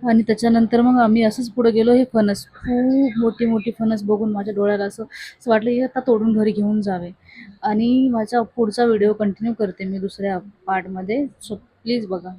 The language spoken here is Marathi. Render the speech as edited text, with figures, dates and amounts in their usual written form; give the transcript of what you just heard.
आणि त्याच्यानंतर मग आम्ही असंच पुढे गेलो. हे फणस खूप मोठी मोठी फणस बघून माझ्या डोळ्याला असं वाटलं हे आता तोडून घरी घेऊन जावे. आणि माझा पुढचा व्हिडिओ कंटिन्यू करते मी दुसऱ्या पार्टमध्ये. सो प्लीज बघा.